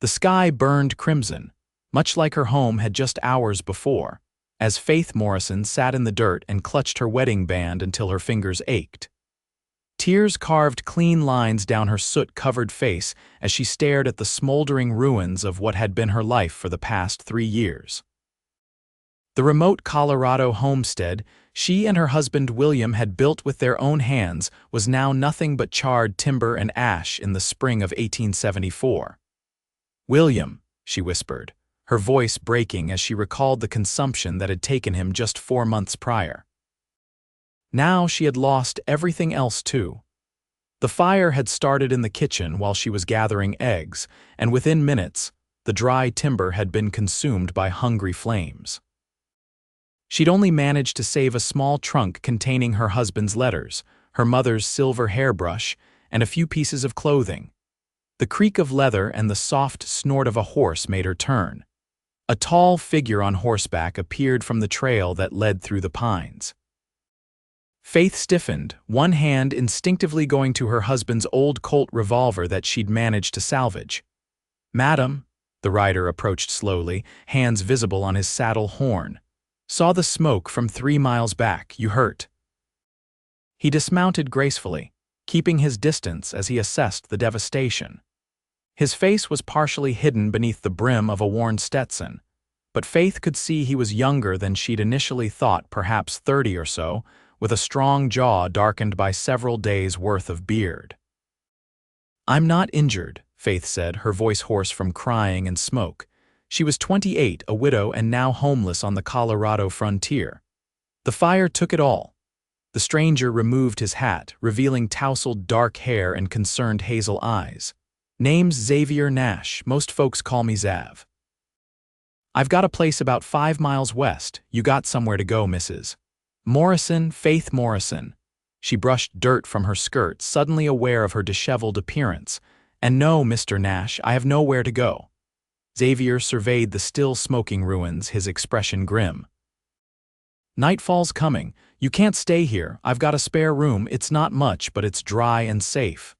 The sky burned crimson, much like her home had just hours before, as Faith Morrison sat in the dirt and clutched her wedding band until her fingers ached. Tears carved clean lines down her soot-covered face as she stared at the smoldering ruins of what had been her life for the past 3 years. The remote Colorado homestead she and her husband William had built with their own hands was now nothing but charred timber and ash in the spring of 1874. "William," she whispered, her voice breaking as she recalled the consumption that had taken him just 4 months prior. Now she had lost everything else too. The fire had started in the kitchen while she was gathering eggs, and within minutes, the dry timber had been consumed by hungry flames. She'd only managed to save a small trunk containing her husband's letters, her mother's silver hairbrush, and a few pieces of clothing. The creak of leather and the soft snort of a horse made her turn. A tall figure on horseback appeared from the trail that led through the pines. Faith stiffened, one hand instinctively going to her husband's old Colt revolver that she'd managed to salvage. "Madam," the rider approached slowly, hands visible on his saddle horn. "Saw the smoke from 3 miles back. You hurt?" He dismounted gracefully, keeping his distance as he assessed the devastation. His face was partially hidden beneath the brim of a worn Stetson, but Faith could see he was younger than she'd initially thought, perhaps 30 or so, with a strong jaw darkened by several days' worth of beard. "I'm not injured," Faith said, her voice hoarse from crying and smoke. She was 28, a widow and now homeless on the Colorado frontier. "The fire took it all." The stranger removed his hat, revealing tousled dark hair and concerned hazel eyes. "Name's Xavier Nash. Most folks call me Zav. I've got a place about 5 miles west. You got somewhere to go, Mrs. Morrison, Faith Morrison." She brushed dirt from her skirt, suddenly aware of her disheveled appearance. "And no, Mr. Nash, I have nowhere to go." Xavier surveyed the still smoking ruins, his expression grim. "Nightfall's coming. You can't stay here. I've got a spare room. It's not much, but it's dry and safe."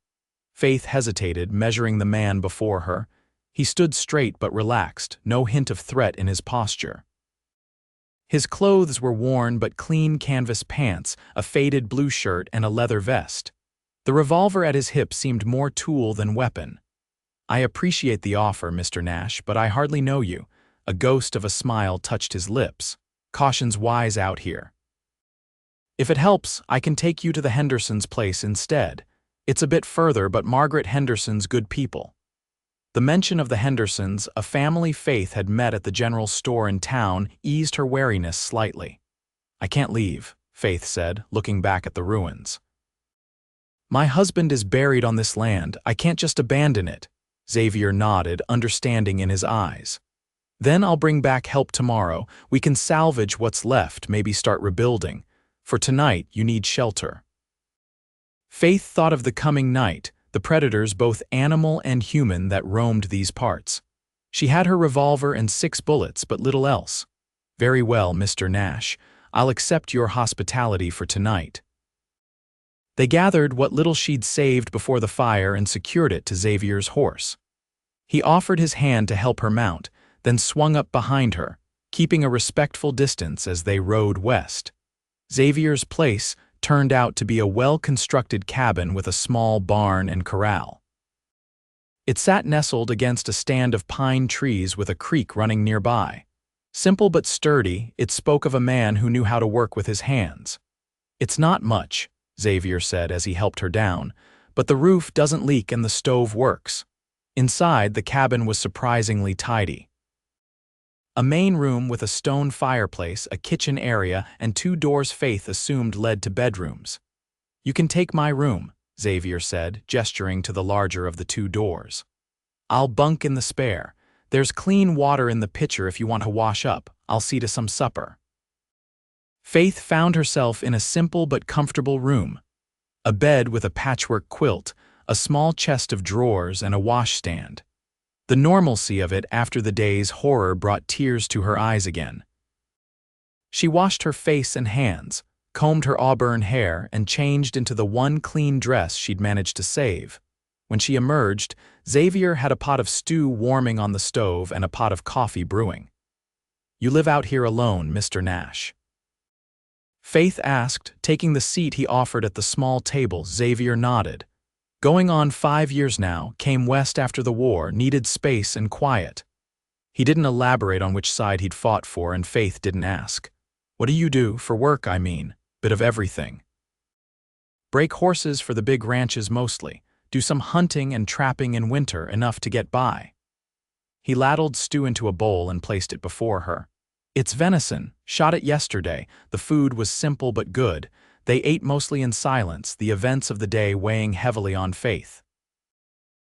Faith hesitated, measuring the man before her. He stood straight but relaxed, no hint of threat in his posture. His clothes were worn but clean canvas pants, a faded blue shirt, and a leather vest. The revolver at his hip seemed more tool than weapon. "I appreciate the offer, Mr. Nash, but I hardly know you." A ghost of a smile touched his lips. "Caution's wise out here. If it helps, I can take you to the Hendersons' place instead. It's a bit further, but Margaret Henderson's good people." The mention of the Hendersons, a family Faith had met at the general store in town, eased her wariness slightly. "I can't leave," Faith said, looking back at the ruins. "My husband is buried on this land. I can't just abandon it." Xavier nodded, understanding in his eyes. "Then I'll bring back help tomorrow. We can salvage what's left, maybe start rebuilding. For tonight, you need shelter." Faith thought of the coming night, the predators both animal and human that roamed these parts. She had her revolver and 6 bullets, but little else. "Very well, Mr. Nash. I'll accept your hospitality for tonight." They gathered what little she'd saved before the fire and secured it to Xavier's horse. He offered his hand to help her mount, then swung up behind her, keeping a respectful distance as they rode west. Xavier's place turned out to be a well-constructed cabin with a small barn and corral. It sat nestled against a stand of pine trees with a creek running nearby. Simple but sturdy, it spoke of a man who knew how to work with his hands. "It's not much," Xavier said as he helped her down, "but the roof doesn't leak and the stove works." Inside, the cabin was surprisingly tidy. A main room with a stone fireplace, a kitchen area, and 2 doors Faith assumed led to bedrooms. "You can take my room," Xavier said, gesturing to the larger of the 2 doors. "I'll bunk in the spare. There's clean water in the pitcher if you want to wash up. I'll see to some supper." Faith found herself in a simple but comfortable room. A bed with a patchwork quilt, a small chest of drawers, and a washstand. The normalcy of it after the day's horror brought tears to her eyes again. She washed her face and hands, combed her auburn hair, and changed into the one clean dress she'd managed to save. When she emerged, Xavier had a pot of stew warming on the stove and a pot of coffee brewing. "You live out here alone, Mr. Nash?" Faith asked, taking the seat he offered at the small table. Xavier nodded. "Going on 5 years now, came west after the war, needed space and quiet." He didn't elaborate on which side he'd fought for, and Faith didn't ask. "What do you do, for work, I mean?" "Bit of everything. Break horses for the big ranches mostly. Do some hunting and trapping in winter, enough to get by." He ladled stew into a bowl and placed it before her. "It's venison, shot it yesterday." The food was simple but good. They ate mostly in silence, the events of the day weighing heavily on Faith.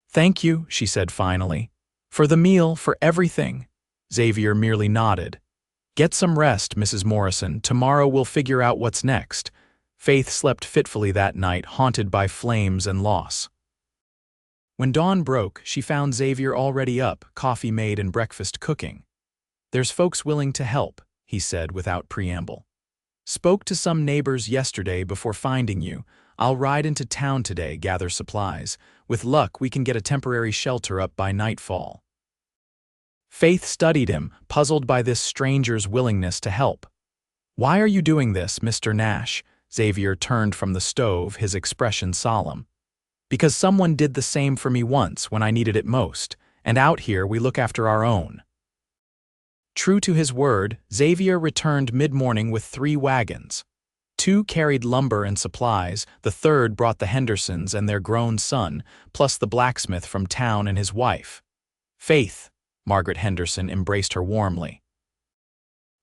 "Thank you," she said finally. "For the meal, for everything." Xavier merely nodded. "Get some rest, Mrs. Morrison. Tomorrow we'll figure out what's next." Faith slept fitfully that night, haunted by flames and loss. When dawn broke, she found Xavier already up, coffee made and breakfast cooking. "There's folks willing to help," he said without preamble. "Spoke to some neighbors yesterday before finding you. I'll ride into town today, gather supplies. With luck, we can get a temporary shelter up by nightfall." Faith studied him, puzzled by this stranger's willingness to help. "Why are you doing this, Mr. Nash?" Xavier turned from the stove, his expression solemn. "Because someone did the same for me once when I needed it most, and out here we look after our own." True to his word, Xavier returned mid-morning with 3 wagons. 2 carried lumber and supplies, the third brought the Hendersons and their grown son, plus the blacksmith from town and his wife. "Faith," Margaret Henderson embraced her warmly.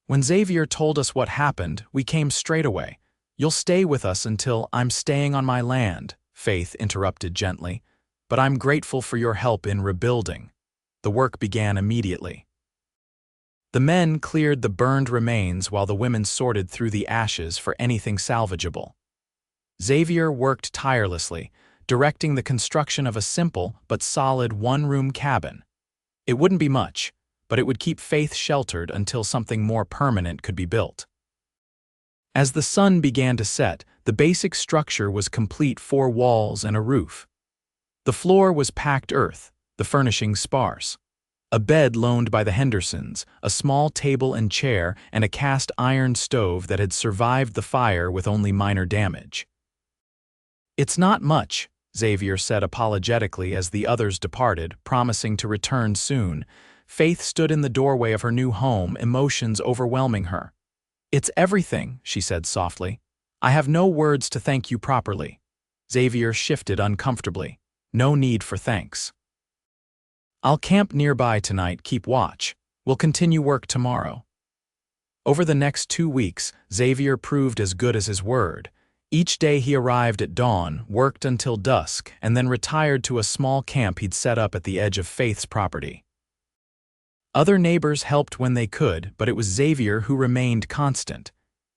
"When Xavier told us what happened, we came straight away. You'll stay with us until—" "I'm staying on my land," Faith interrupted gently, "but I'm grateful for your help in rebuilding." The work began immediately. The men cleared the burned remains while the women sorted through the ashes for anything salvageable. Xavier worked tirelessly, directing the construction of a simple but solid 1-room cabin. It wouldn't be much, but it would keep Faith sheltered until something more permanent could be built. As the sun began to set, the basic structure was complete: 4 walls and a roof. The floor was packed earth, the furnishings sparse. A bed loaned by the Hendersons, a small table and chair, and a cast iron stove that had survived the fire with only minor damage. "It's not much," Xavier said apologetically as the others departed, promising to return soon. Faith stood in the doorway of her new home, emotions overwhelming her. "It's everything," she said softly. "I have no words to thank you properly." Xavier shifted uncomfortably. "No need for thanks. I'll camp nearby tonight, keep watch. We'll continue work tomorrow." Over the next 2 weeks, Xavier proved as good as his word. Each day he arrived at dawn, worked until dusk, and then retired to a small camp he'd set up at the edge of Faith's property. Other neighbors helped when they could, but it was Xavier who remained constant.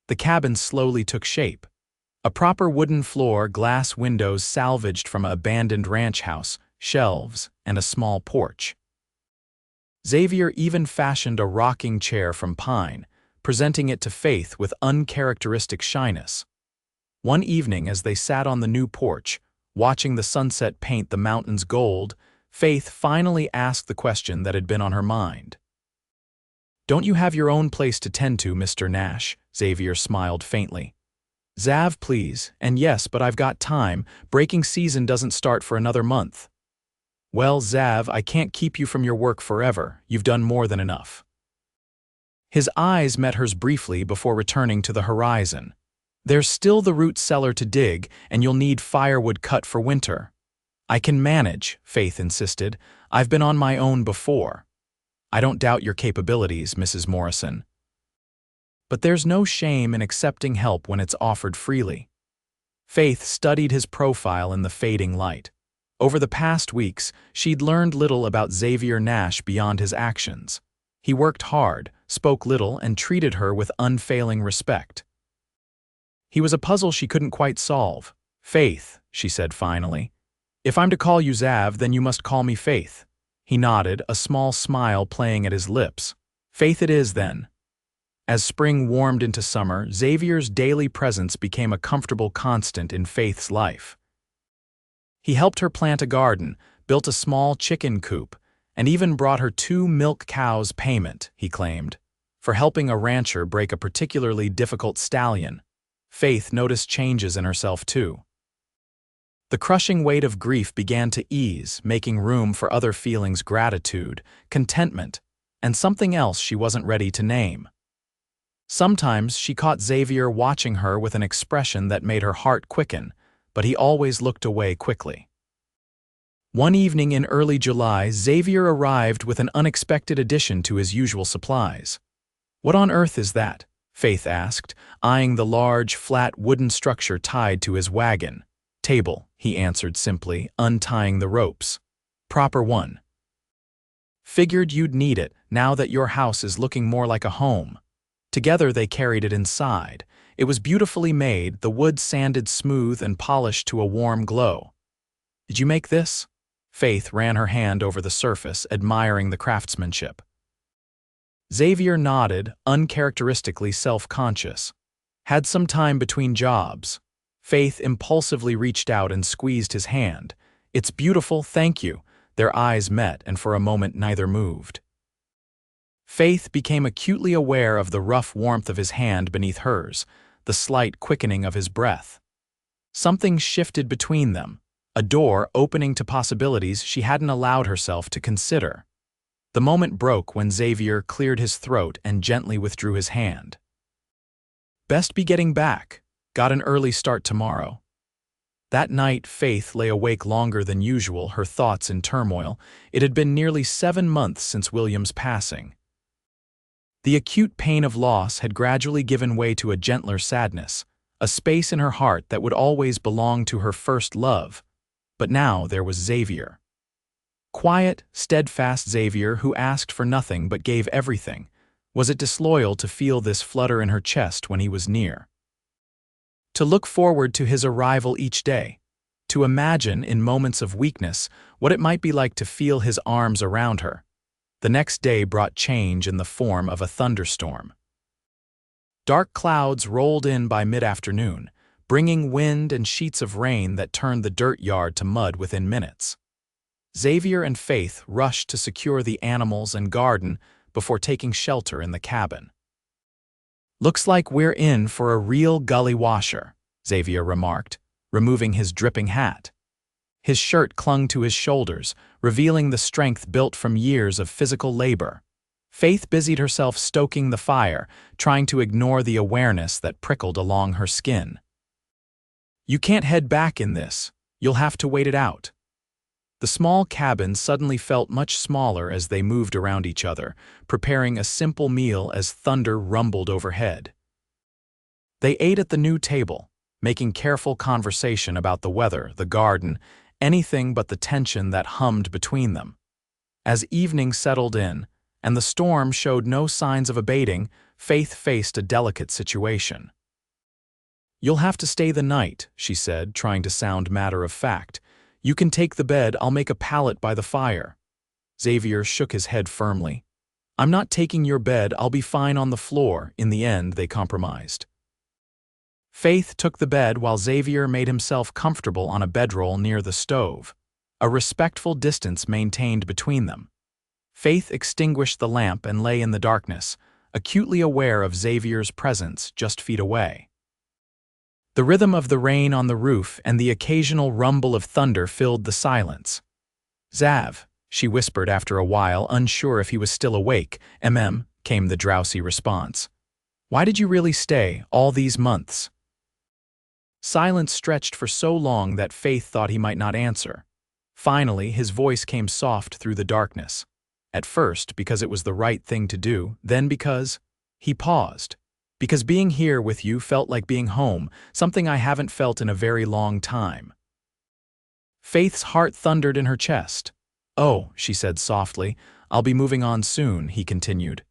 The cabin slowly took shape. A proper wooden floor, glass windows salvaged from an abandoned ranch house, shelves, and a small porch. Xavier even fashioned a rocking chair from pine, presenting it to Faith with uncharacteristic shyness. One evening, as they sat on the new porch, watching the sunset paint the mountains gold, Faith finally asked the question that had been on her mind. "Don't you have your own place to tend to, Mr. Nash?" Xavier smiled faintly. "Zav, please, and yes, but I've got time. Breaking season doesn't start for another month." "Well, Zav, I can't keep you from your work forever. You've done more than enough." His eyes met hers briefly before returning to the horizon. "There's still the root cellar to dig, and you'll need firewood cut for winter." "I can manage," Faith insisted. "I've been on my own before." "I don't doubt your capabilities, Mrs. Morrison. But there's no shame in accepting help when it's offered freely." Faith studied his profile in the fading light. Over the past weeks, she'd learned little about Xavier Nash beyond his actions. He worked hard, spoke little, and treated her with unfailing respect. He was a puzzle she couldn't quite solve. "Faith," she said finally. "If I'm to call you Zav, then you must call me Faith." He nodded, a small smile playing at his lips. "Faith it is, then." As spring warmed into summer, Xavier's daily presence became a comfortable constant in Faith's life. He helped her plant a garden, built a small chicken coop, and even brought her 2 milk cows payment, he claimed, for helping a rancher break a particularly difficult stallion. Faith noticed changes in herself too. The crushing weight of grief began to ease, making room for other feelings: gratitude, contentment, and something else she wasn't ready to name. Sometimes she caught Xavier watching her with an expression that made her heart quicken, but he always looked away quickly. One evening in early July, Xavier arrived with an unexpected addition to his usual supplies. "What on earth is that?" Faith asked, eyeing the large, flat wooden structure tied to his wagon. "Table," he answered simply, untying the ropes. "Proper one. Figured you'd need it now that your house is looking more like a home." Together they carried it inside. It was beautifully made, the wood sanded smooth and polished to a warm glow. "Did you make this?" Faith ran her hand over the surface, admiring the craftsmanship. Xavier nodded, uncharacteristically self-conscious. "Had some time between jobs." Faith impulsively reached out and squeezed his hand. "It's beautiful, thank you." Their eyes met, and for a moment neither moved. Faith became acutely aware of the rough warmth of his hand beneath hers, the slight quickening of his breath. Something shifted between them, a door opening to possibilities she hadn't allowed herself to consider. The moment broke when Xavier cleared his throat and gently withdrew his hand. "Best be getting back. Got an early start tomorrow." That night, Faith lay awake longer than usual, her thoughts in turmoil. It had been nearly 7 months since William's passing. The acute pain of loss had gradually given way to a gentler sadness, a space in her heart that would always belong to her first love. But now there was Xavier. Quiet, steadfast Xavier who asked for nothing but gave everything. Was it disloyal to feel this flutter in her chest when he was near? To look forward to his arrival each day, to imagine in moments of weakness what it might be like to feel his arms around her. The next day brought change in the form of a thunderstorm. Dark clouds rolled in by mid-afternoon, bringing wind and sheets of rain that turned the dirt yard to mud within minutes. Xavier and Faith rushed to secure the animals and garden before taking shelter in the cabin. "Looks like we're in for a real gully washer," Xavier remarked, removing his dripping hat. His shirt clung to his shoulders, revealing the strength built from years of physical labor. Faith busied herself stoking the fire, trying to ignore the awareness that prickled along her skin. "You can't head back in this. You'll have to wait it out." The small cabin suddenly felt much smaller as they moved around each other, preparing a simple meal as thunder rumbled overhead. They ate at the new table, making careful conversation about the weather, the garden, anything but the tension that hummed between them. As evening settled in, and the storm showed no signs of abating, Faith faced a delicate situation. "You'll have to stay the night," she said, trying to sound matter-of-fact. "You can take the bed, I'll make a pallet by the fire." Xavier shook his head firmly. "I'm not taking your bed, I'll be fine on the floor." In the end, they compromised. Faith took the bed while Xavier made himself comfortable on a bedroll near the stove, a respectful distance maintained between them. Faith extinguished the lamp and lay in the darkness, acutely aware of Xavier's presence just feet away. The rhythm of the rain on the roof and the occasional rumble of thunder filled the silence. "Xav," she whispered after a while, unsure if he was still awake. Came the drowsy response. "Why did you really stay all these months?" Silence stretched for so long that Faith thought he might not answer. Finally, his voice came soft through the darkness. At first, because it was the right thing to do, then because... He paused. "Because being here with you felt like being home, something I haven't felt in a very long time." Faith's heart thundered in her chest. "Oh," she said softly, "I'll be moving on soon," he continued.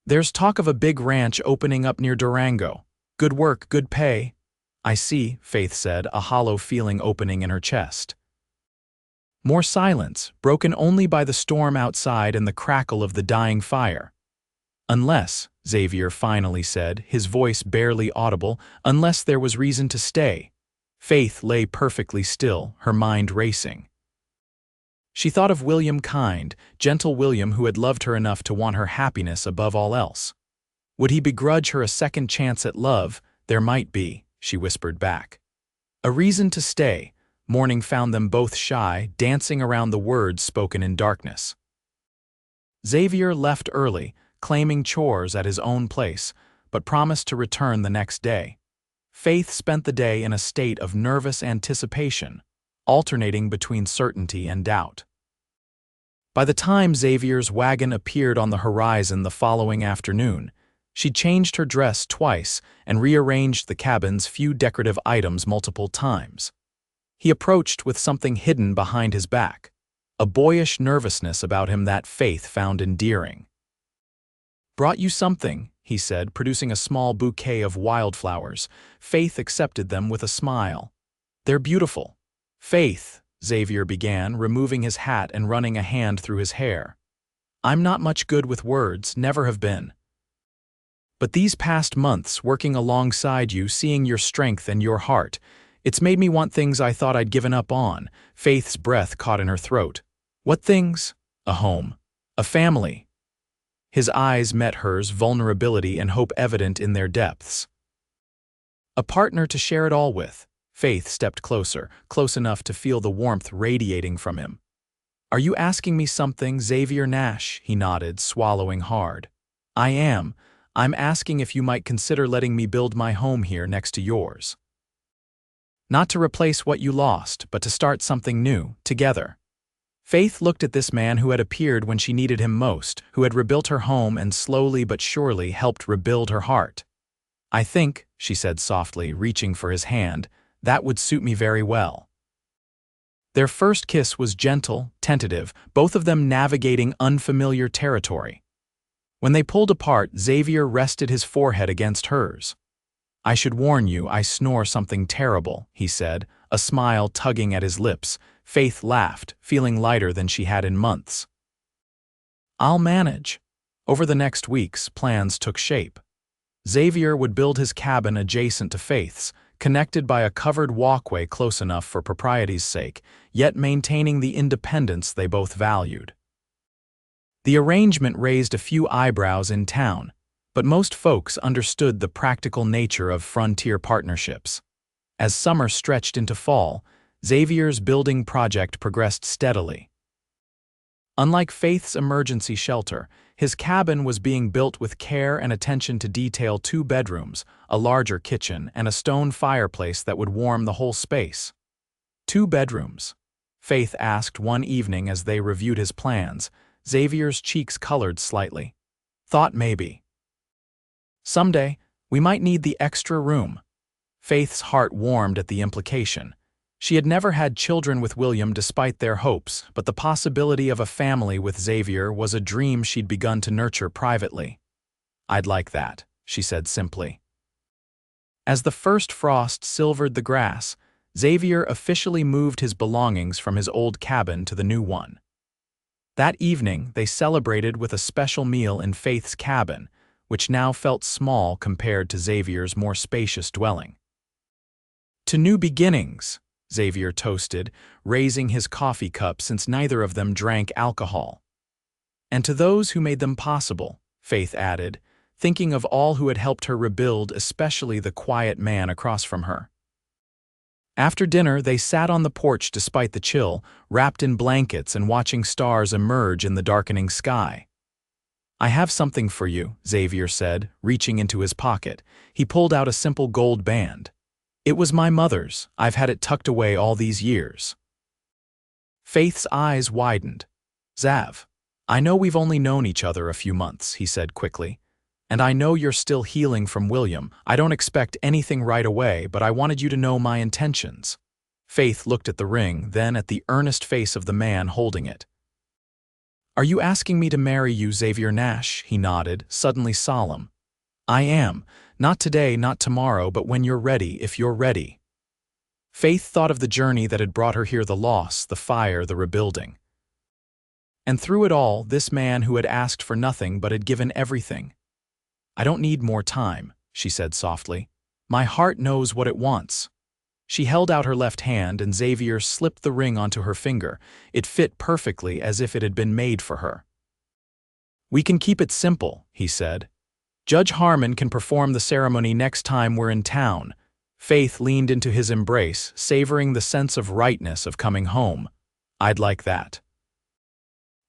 "There's talk of a big ranch opening up near Durango. Good work, good pay." "I see," Faith said, a hollow feeling opening in her chest. More silence, broken only by the storm outside and the crackle of the dying fire. "Unless," Xavier finally said, his voice barely audible, "unless there was reason to stay." Faith lay perfectly still, her mind racing. She thought of William kind, gentle William who had loved her enough to want her happiness above all else. Would he begrudge her a second chance at love? There might be, she whispered back. A reason to stay. Morning found them both shy, dancing around the words spoken in darkness. Xavier left early, claiming chores at his own place, but promised to return the next day. Faith spent the day in a state of nervous anticipation, alternating between certainty and doubt. By the time Xavier's wagon appeared on the horizon the following afternoon, she changed her dress twice and rearranged the cabin's few decorative items multiple times. He approached with something hidden behind his back, a boyish nervousness about him that Faith found endearing. "Brought you something," he said, producing a small bouquet of wildflowers. Faith accepted them with a smile. "They're beautiful." "Faith," Xavier began, removing his hat and running a hand through his hair. "I'm not much good with words, never have been. But these past months, working alongside you, seeing your strength and your heart, it's made me want things I thought I'd given up on." Faith's breath caught in her throat. "What things?" "A home. A family." His eyes met hers, vulnerability and hope evident in their depths. "A partner to share it all with." Faith stepped closer, close enough to feel the warmth radiating from him. "Are you asking me something, Xavier Nash?" He nodded, swallowing hard. "I am. I'm asking if you might consider letting me build my home here next to yours. Not to replace what you lost, but to start something new, together." Faith looked at this man who had appeared when she needed him most, who had rebuilt her home and slowly but surely helped rebuild her heart. "I think," she said softly, reaching for his hand, "that would suit me very well." Their first kiss was gentle, tentative, both of them navigating unfamiliar territory. When they pulled apart, Xavier rested his forehead against hers. "I should warn you, I snore something terrible," he said, a smile tugging at his lips. Faith laughed, feeling lighter than she had in months. "I'll manage." Over the next weeks, plans took shape. Xavier would build his cabin adjacent to Faith's, connected by a covered walkway close enough for propriety's sake, yet maintaining the independence they both valued. The arrangement raised a few eyebrows in town, but most folks understood the practical nature of frontier partnerships. As summer stretched into fall, Xavier's building project progressed steadily. Unlike Faith's emergency shelter, his cabin was being built with care and attention to detail: 2 bedrooms, a larger kitchen, and a stone fireplace that would warm the whole space. 2 bedrooms? Faith asked one evening as they reviewed his plans. Xavier's cheeks colored slightly. "Thought maybe. Someday, we might need the extra room." Faith's heart warmed at the implication. She had never had children with William despite their hopes, but the possibility of a family with Xavier was a dream she'd begun to nurture privately. "I'd like that," she said simply. As the first frost silvered the grass, Xavier officially moved his belongings from his old cabin to the new one. That evening, they celebrated with a special meal in Faith's cabin, which now felt small compared to Xavier's more spacious dwelling. "To new beginnings," Xavier toasted, raising his coffee cup since neither of them drank alcohol. "And to those who made them possible," Faith added, thinking of all who had helped her rebuild, especially the quiet man across from her. After dinner, they sat on the porch despite the chill, wrapped in blankets and watching stars emerge in the darkening sky. "I have something for you," Xavier said, reaching into his pocket. He pulled out a simple gold band. "It was my mother's. I've had it tucked away all these years." Faith's eyes widened. "Xav, I know we've only known each other a few months," he said quickly. "And I know you're still healing from William. I don't expect anything right away, but I wanted you to know my intentions." Faith looked at the ring, then at the earnest face of the man holding it. "Are you asking me to marry you, Xavier Nash?" He nodded, suddenly solemn. "I am. Not today, not tomorrow, but when you're ready, if you're ready." Faith thought of the journey that had brought her here, the loss, the fire, the rebuilding. And through it all, this man who had asked for nothing but had given everything. "I don't need more time," she said softly. "My heart knows what it wants." She held out her left hand and Xavier slipped the ring onto her finger. It fit perfectly as if it had been made for her. "We can keep it simple," he said. "Judge Harmon can perform the ceremony next time we're in town." Faith leaned into his embrace, savoring the sense of rightness of coming home. "I'd like that."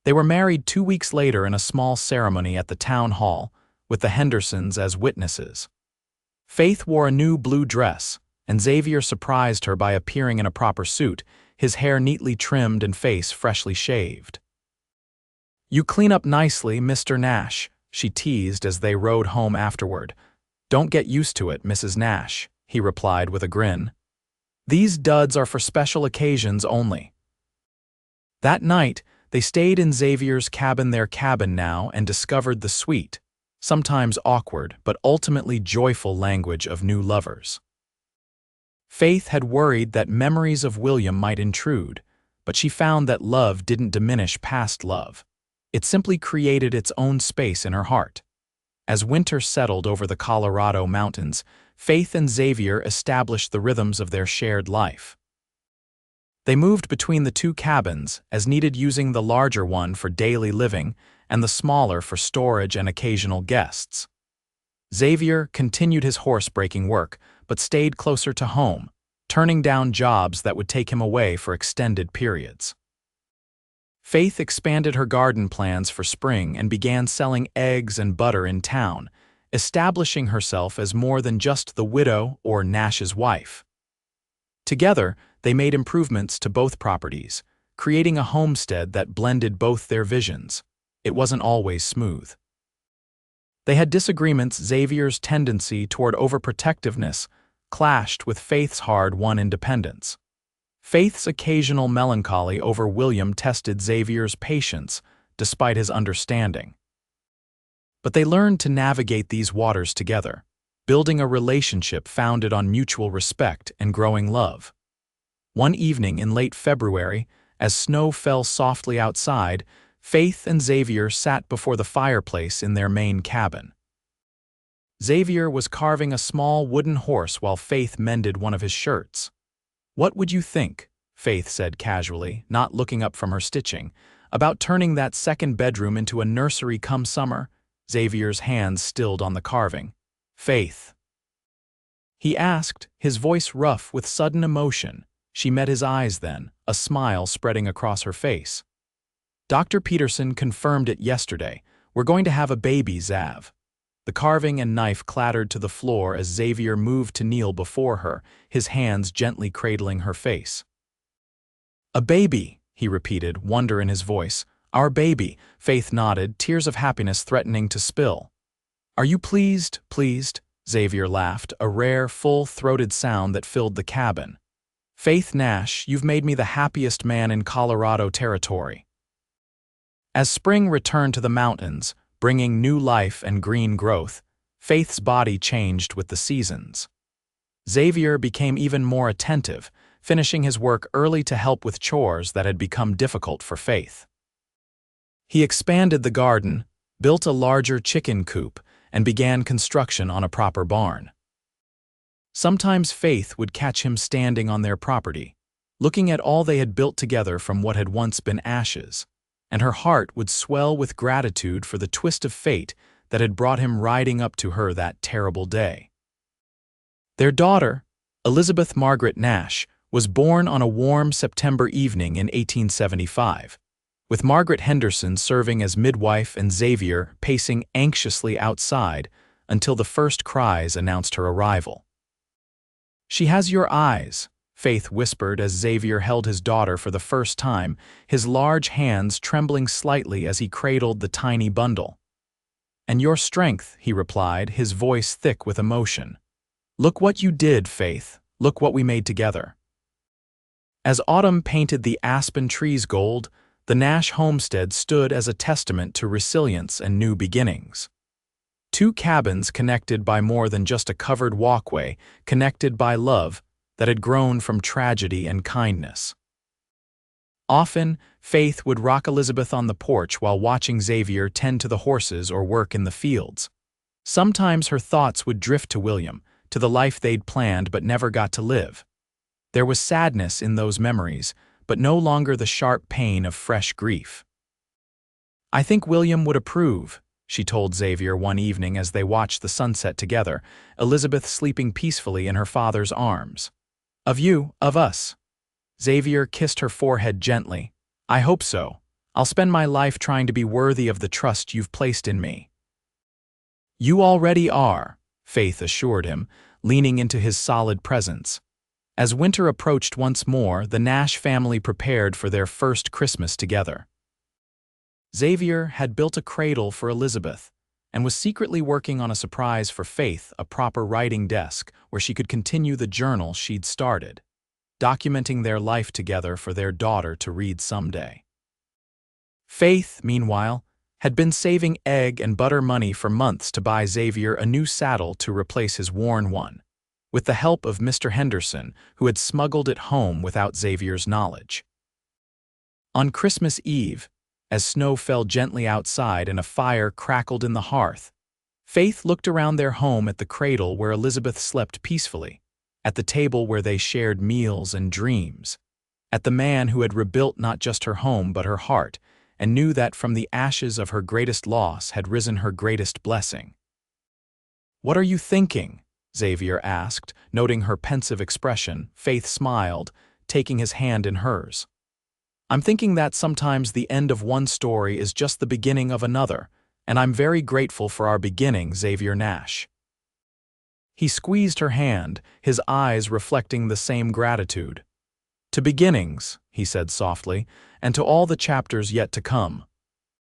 They were married 2 weeks later in a small ceremony at the town hall, with the Hendersons as witnesses. Faith wore a new blue dress, and Xavier surprised her by appearing in a proper suit, his hair neatly trimmed and face freshly shaved. "You clean up nicely, Mr. Nash," she teased as they rode home afterward. "Don't get used to it, Mrs. Nash," he replied with a grin. "These duds are for special occasions only." That night, they stayed in Xavier's cabin, their cabin now, and discovered the sweet, sometimes awkward but ultimately joyful language of new lovers. Faith had worried that memories of William might intrude, but she found that love didn't diminish past love. It simply created its own space in her heart. As winter settled over the Colorado mountains, Faith and Xavier established the rhythms of their shared life. They moved between the two cabins, as needed, using the larger one for daily living and the smaller for storage and occasional guests. Xavier continued his horse-breaking work, but stayed closer to home, turning down jobs that would take him away for extended periods. Faith expanded her garden plans for spring and began selling eggs and butter in town, establishing herself as more than just the widow or Nash's wife. Together, they made improvements to both properties, creating a homestead that blended both their visions. It wasn't always smooth. They had disagreements. Xavier's tendency toward overprotectiveness clashed with Faith's hard-won independence. Faith's occasional melancholy over William tested Xavier's patience, despite his understanding. But they learned to navigate these waters together, building a relationship founded on mutual respect and growing love. One evening in late February, as snow fell softly outside, Faith and Xavier sat before the fireplace in their main cabin. Xavier was carving a small wooden horse while Faith mended one of his shirts. "What would you think," Faith said casually, not looking up from her stitching, "about turning that second bedroom into a nursery come summer?" Xavier's hands stilled on the carving. "Faith," he asked, his voice rough with sudden emotion. She met his eyes then, a smile spreading across her face. "Dr. Peterson confirmed it yesterday. We're going to have a baby, Xav." The carving and knife clattered to the floor as Xavier moved to kneel before her, his hands gently cradling her face. "A baby," he repeated, wonder in his voice. "Our baby," Faith nodded, tears of happiness threatening to spill. "Are you pleased, pleased?" Xavier laughed, a rare, full-throated sound that filled the cabin. "Faith Nash, you've made me the happiest man in Colorado territory." As spring returned to the mountains, bringing new life and green growth, Faith's body changed with the seasons. Xavier became even more attentive, finishing his work early to help with chores that had become difficult for Faith. He expanded the garden, built a larger chicken coop, and began construction on a proper barn. Sometimes Faith would catch him standing on their property, looking at all they had built together from what had once been ashes, and her heart would swell with gratitude for the twist of fate that had brought him riding up to her that terrible day. Their daughter, Elizabeth Margaret Nash, was born on a warm September evening in 1875, with Margaret Henderson serving as midwife and Xavier pacing anxiously outside until the first cries announced her arrival. "She has your eyes," Faith whispered as Xavier held his daughter for the first time, his large hands trembling slightly as he cradled the tiny bundle. "And your strength," he replied, his voice thick with emotion. "Look what you did, Faith. Look what we made together." As autumn painted the aspen trees gold, the Nash homestead stood as a testament to resilience and new beginnings. Two cabins connected by more than just a covered walkway, connected by love that had grown from tragedy and kindness. Often, Faith would rock Elizabeth on the porch while watching Xavier tend to the horses or work in the fields. Sometimes her thoughts would drift to William, to the life they'd planned but never got to live. There was sadness in those memories, but no longer the sharp pain of fresh grief. "I think William would approve," she told Xavier one evening as they watched the sunset together, Elizabeth sleeping peacefully in her father's arms. "Of you, of us." Xavier kissed her forehead gently. "I hope so. I'll spend my life trying to be worthy of the trust you've placed in me." "You already are," Faith assured him, leaning into his solid presence. As winter approached once more, the Nash family prepared for their first Christmas together. Xavier had built a cradle for Elizabeth and was secretly working on a surprise for Faith, a proper writing desk where she could continue the journal she'd started, documenting their life together for their daughter to read someday. Faith, meanwhile, had been saving egg and butter money for months to buy Xavier a new saddle to replace his worn one, with the help of Mr. Henderson, who had smuggled it home without Xavier's knowledge. On Christmas Eve, as snow fell gently outside and a fire crackled in the hearth, Faith looked around their home at the cradle where Elizabeth slept peacefully, at the table where they shared meals and dreams, at the man who had rebuilt not just her home but her heart, and knew that from the ashes of her greatest loss had risen her greatest blessing. "What are you thinking?" Xavier asked, noting her pensive expression. Faith smiled, taking his hand in hers. "I'm thinking that sometimes the end of one story is just the beginning of another, and I'm very grateful for our beginning, Xavier Nash." He squeezed her hand, his eyes reflecting the same gratitude. "To beginnings," he said softly, "and to all the chapters yet to come."